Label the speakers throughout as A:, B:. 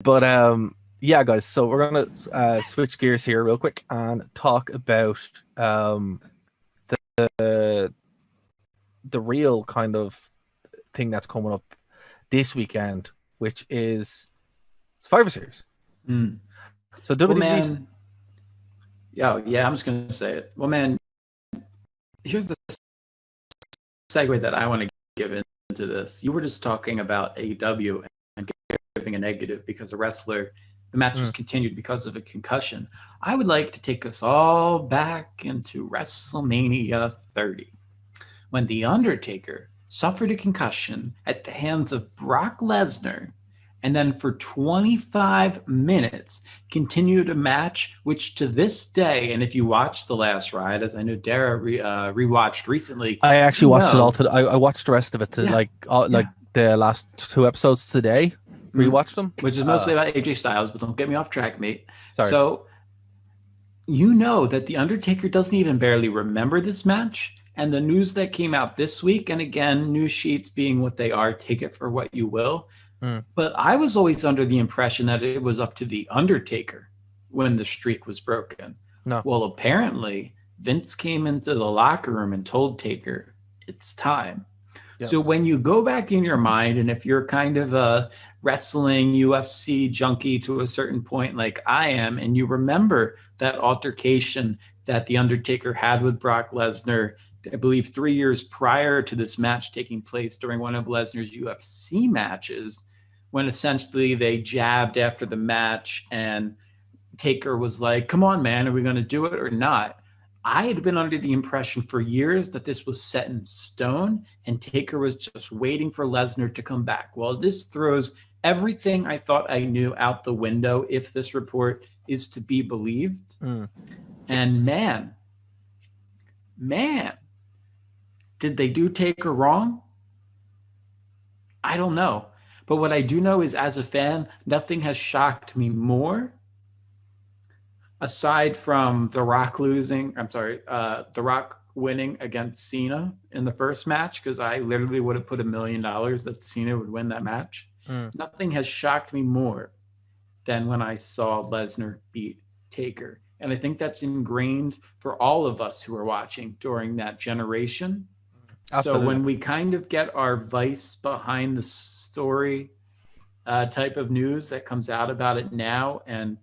A: But yeah, guys. So we're gonna switch gears here real quick and talk about um the the real kind of thing that's coming up this weekend, which is Survivor Series.
B: Mm.
A: So
B: Well,
A: WWE's.
B: man, yeah, I'm just gonna say it. Well, man, here's the segue that I want to give into this. You were just talking about AEW and giving a negative because a wrestler, the match was
A: Mm,
B: continued because of a concussion. I would like to take us all back into WrestleMania 30 when The Undertaker suffered a concussion at the hands of Brock Lesnar and then for 25 minutes continued a match which to this day, and if you watch The Last Ride, as I know Dara rewatched recently,
A: I
B: you
A: actually watched it all.
B: know,
A: I watched the rest of it to
B: yeah,
A: like
B: yeah,
A: the last two episodes today.
B: mm,
A: Rewatched them.
B: which is mostly about AJ Styles, but don't get me off track, mate.
A: Sorry.
B: So you know that The Undertaker doesn't even barely remember this match. And the news that came out this week, and again, news sheets being what they are, take it for what you will.
A: Mm,
B: But I was always under the impression that it was up to The Undertaker when the streak was broken.
A: no.
B: Well, apparently, Vince came into the locker room and told Taker, it's time.
A: Yeah.
B: So when you go back in your mind, and if you're kind of a wrestling UFC junkie to a certain point, like I am, and you remember that altercation that The Undertaker had with Brock Lesnar, I believe 3 years prior to this match taking place during one of Lesnar's UFC matches, when essentially they jabbed after the match and Taker was like, come on, man, are we going to do it or not? I had been under the impression for years that this was set in stone and Taker was just waiting for Lesnar to come back. Well, this throws everything I thought I knew out the window if this report is to be believed.
A: Mm.
B: And man, did they do Taker wrong? I don't know. But what I do know is, as a fan, nothing has shocked me more aside from The Rock losing, I'm sorry, The Rock winning against Cena in the first match, because I literally would have put $1 million that Cena would win that match.
A: Mm.
B: Nothing has shocked me more than when I saw Lesnar beat Taker. And I think that's ingrained for all of us who are watching during that generation. So
A: Absolutely.
B: when we kind of get our vice behind the story type of news that comes out about it now, and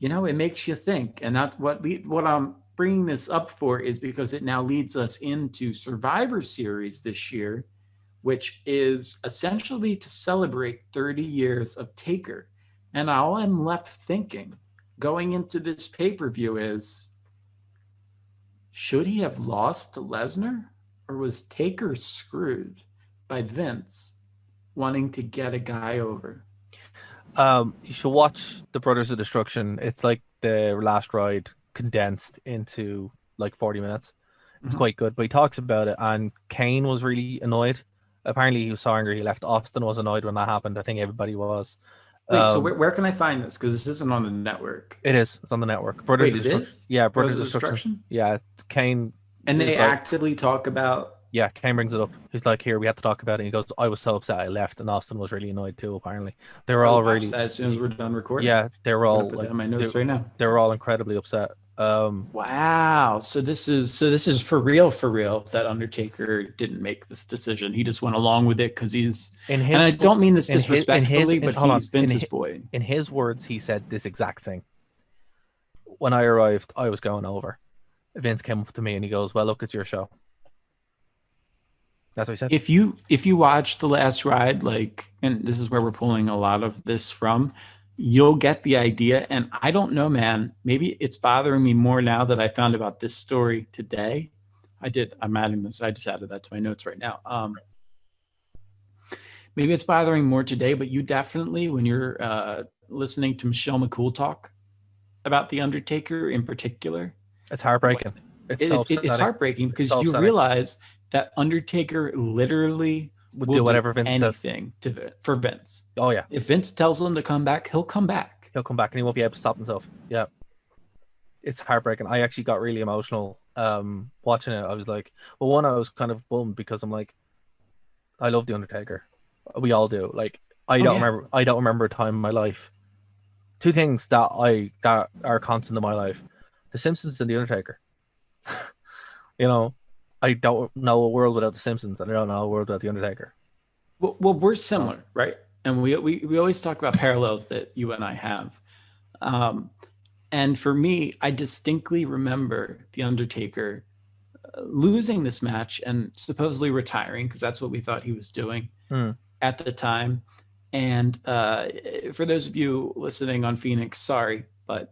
B: it makes you think. And that's what I'm bringing this up for, is because it now leads us into Survivor Series this year, which is essentially to celebrate 30 years of Taker. And all I'm left thinking going into this pay-per-view is, should he have lost to Lesnar, or was Taker screwed by Vince wanting to get a guy over?
A: You should watch The Brothers of Destruction. It's like the last ride condensed into like 40 minutes. It's
B: Mhm.
A: quite good, but he talks about it. And Kane was really annoyed. Apparently, he was so angry he left. Austin was annoyed when that happened. I think everybody was.
B: Wait, so
A: Um,
B: where can I find this? Because this isn't on the network.
A: it is. It's on the network. Brothers
B: Wait,
A: of
B: it
A: Destruction.
B: is?
A: Yeah, Brothers
B: Brothers
A: of
B: of
A: Destruction.
B: Destruction?
A: Yeah, Kane
B: And
A: is
B: they
A: like,
B: actively talk about.
A: yeah, Kane brings it up. He's like, here, we have to talk about it. He goes, I was so upset I left, and Austin was really annoyed too. Apparently, they were
B: I'll
A: all
B: watch
A: really,
B: that as soon as we're done recording.
A: yeah, they were
B: I'm gonna
A: all
B: put that
A: like,
B: in my
A: they,
B: notes right now.
A: they were all incredibly upset.
B: Wow. So this is for real that Undertaker didn't make this decision. He just went along with it because he's,
A: In
B: and
A: his
B: I don't mean this
A: in his
B: disrespectfully, but
A: hold on
B: he's Vince's boy.
A: in his words, he said this exact thing. When I arrived, I was going over. Vince came up to me and he goes, "Well, look, it's your show." That's what he said.
B: If you watch The Last Ride, like, and this is where we're pulling a lot of this from, you'll get the idea. And I don't know, man, maybe it's bothering me more now that I found about this story today. I'm adding this, I just added that to my notes right now. Maybe it's bothering more today, but you definitely, when you're listening to Michelle McCool talk about The Undertaker in particular,
A: It's heartbreaking. It's so
B: it's
A: upsetting.
B: heartbreaking
A: It's
B: because
A: so
B: you
A: upsetting.
B: realize that Undertaker literally
A: Would
B: will
A: do
B: do
A: whatever Vince says.
B: anything for Vince.
A: Oh yeah,
B: If Vince tells him to come back, he'll come back.
A: he'll come back and he won't be able to stop himself. Yeah, it's heartbreaking. I actually got really emotional watching it. I was like, I was kind of bummed because I'm like, I love the Undertaker. We all do. Like,
B: Oh yeah.
A: I don't remember a time in my life. Two things that are constant in my life: The Simpsons and The Undertaker. You know, I don't know a world without The Simpsons, and I don't know a world without The Undertaker.
B: Well, we're
A: So,
B: similar, right? And we always talk about parallels that you and I have. Um, and for me, I distinctly remember the Undertaker losing this match and supposedly retiring because that's what we thought he was doing
A: mm,
B: at the time. And for those of you listening on Phoenix, sorry, but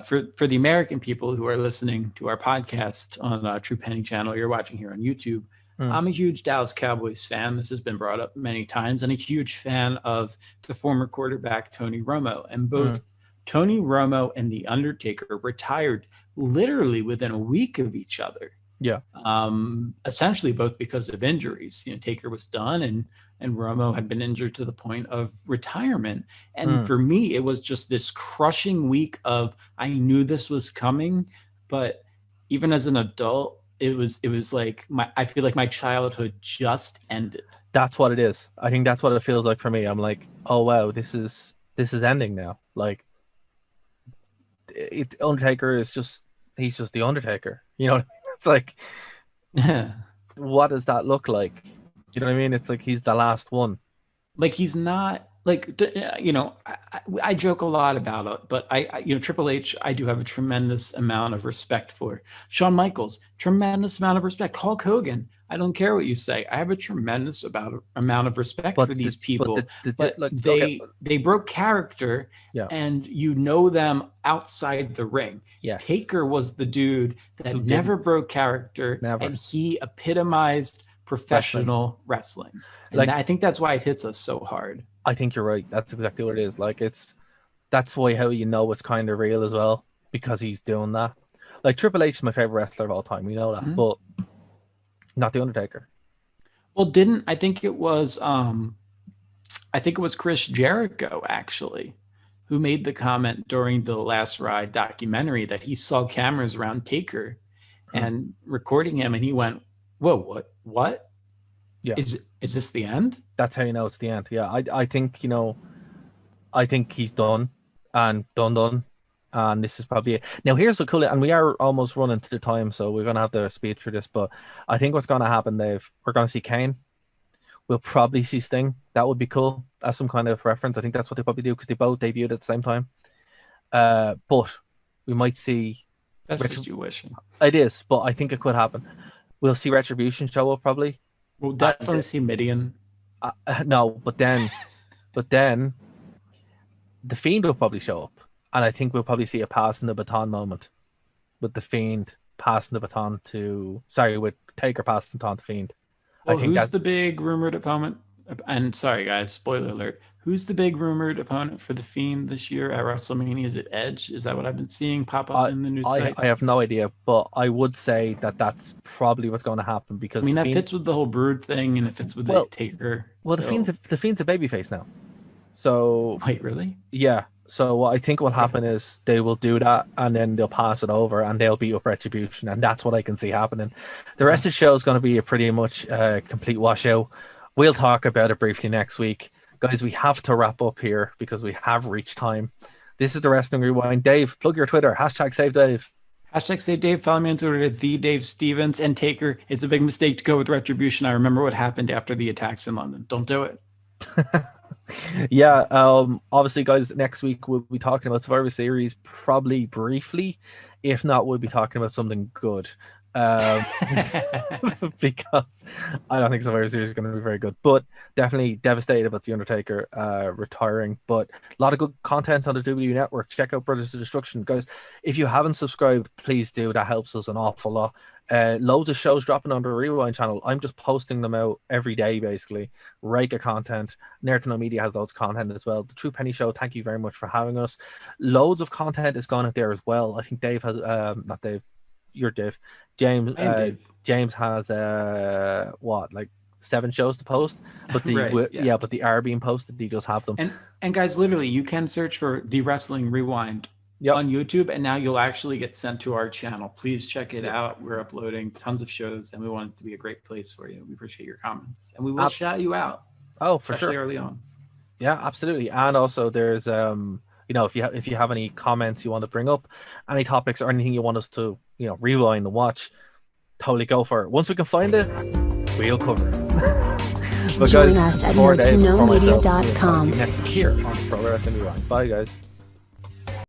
B: for the American people who are listening to our podcast on True Penny Channel, you're watching here on YouTube.
A: mm,
B: I'm a huge Dallas Cowboys fan. This has been brought up many times, and a huge fan of the former quarterback Tony Romo. And
A: mm,
B: both Tony Romo and The Undertaker retired literally within a week of each other,
A: yeah,
B: essentially both because of injuries. Taker was done, and Romo had been injured to the point of retirement. And
A: mm,
B: for me, it was just this crushing week of I knew this was coming, but even as an adult, it was like I feel like my childhood just ended.
A: that's what it is. I think that's what it feels like for me. I'm like, oh wow, this is ending now. Like, Undertaker is just he's just the Undertaker. You know what I mean? It's like, what does that look like? You know what I mean? It's like he's the last one.
B: Like he's not like I joke a lot about it, but Triple H I do have a tremendous amount of respect for. Shawn Michaels, tremendous amount of respect. Hulk Hogan, I don't care what you say, I have a tremendous amount of respect for these people, but
A: like, okay,
B: they broke character,
A: yeah,
B: and you know them outside the ring.
A: yes,
B: Taker was the dude
A: who
B: that never
A: didn't,
B: broke character, and
A: never
B: he epitomized
A: wrestling.
B: professional wrestling. And
A: Like,
B: I think that's why it hits us so hard.
A: I think you're right. That's exactly what it is. Like, that's why how you know it's kind of real as well because he's doing that. Like Triple H is my favorite wrestler of all time. We know that,
B: Mhm.
A: but not the Undertaker.
B: Well, didn't I think it was Chris Jericho actually who made the comment during the Last Ride documentary that he saw cameras around Taker
A: Hmm.
B: and recording him, and he went, "Whoa, what
A: Yeah,
B: is this the end?"
A: that's how you know it's the end. Yeah, I think I think he's done and done, and this is probably it. Now here's the cool, and we are almost running to the time, so we're gonna have to speed through this. But I think what's gonna happen, Dave, we're gonna see Kane. We'll probably see Sting. That would be cool as some kind of reference. I think that's what they probably do because they both debuted at the same time. But we might see.
B: That's
A: Retri-
B: just you wishing.
A: it is, but I think it could happen. We'll see Retribution show up probably,
B: We'll
A: and
B: definitely see Midian.
A: no, but then the Fiend will probably show up, and I think we'll probably see a passing the baton moment with the Fiend passing the baton to sorry with Taker passing the baton to Fiend. I
B: Well,
A: think
B: who's
A: that
B: the big rumored opponent? And sorry, guys, spoiler alert. Who's the big rumored opponent for the Fiend this year at WrestleMania? Is it Edge? Is that what I've been seeing pop up
A: I
B: in the news
A: I have
B: sites?
A: no idea, but I would say that that's probably what's going to happen
B: I
A: because
B: mean,
A: the
B: that
A: Fiend.
B: fits with the whole Brood thing, and it fits with the
A: Well,
B: Taker.
A: the
B: So,
A: Fiend's a babyface now, so
B: wait, really?
A: yeah. So what I think will
B: Okay.
A: happen is they will do that, and then they'll pass it over, and they'll beat up Retribution, and that's what I can see happening. The
B: Okay.
A: rest of the show is going to be a pretty much complete washout. We'll talk about it briefly next week, guys. We have to wrap up here because we have reached time. This is the Wrestling Rewind. Dave, plug your Twitter hashtag Save Dave.
B: Hashtag Save Dave. Follow me on Twitter at the Dave Stevens and Taker. It's a big mistake to go with Retribution. I remember what happened after the attacks in London. Don't do it.
A: Yeah, obviously, guys, next week we'll be talking about Survivor Series, probably briefly. If not, we'll be talking about something good. Um, because I don't think Survivor Series is going to be very good, but definitely devastated about The Undertaker retiring. But a lot of good content on the WWE Network. Check out Brothers of Destruction, guys. If you haven't subscribed, please do. That helps us an awful lot. Loads of shows dropping on the Rewind channel. I'm just posting them out every day, basically. Rake content. Nerd to Know Media has loads of content as well. The True Penny Show, thank you very much for having us. Loads of content is gone out there as well. I think Dave has, not Dave, you're Dave. James,
B: I am Dave.
A: James has what, like 7 shows to post, but
B: Right. Yeah.
A: but the are being posted. He just have them.
B: And guys, literally, you can search for the Wrestling Rewind
A: Yep.
B: on YouTube, and now you'll actually get sent to our channel. Please check it
A: Yep.
B: out. We're uploading tons of shows, and we want it to be a great place for you. We appreciate your comments, and we will
A: Ab-
B: shout you out,
A: oh, for
B: especially
A: sure.
B: early on.
A: Yeah, absolutely. And also there's if you have any comments you want to bring up, any topics or anything you want us to, rewind and watch, totally go for it. Once we can find it, we'll cover it. But
C: Join
A: guys,
C: us at
A: for Dave, for myself, we'll talk to
C: nerdtoknowmedia.com.
A: you next week here on Pro Wrestling Rewind. Bye guys.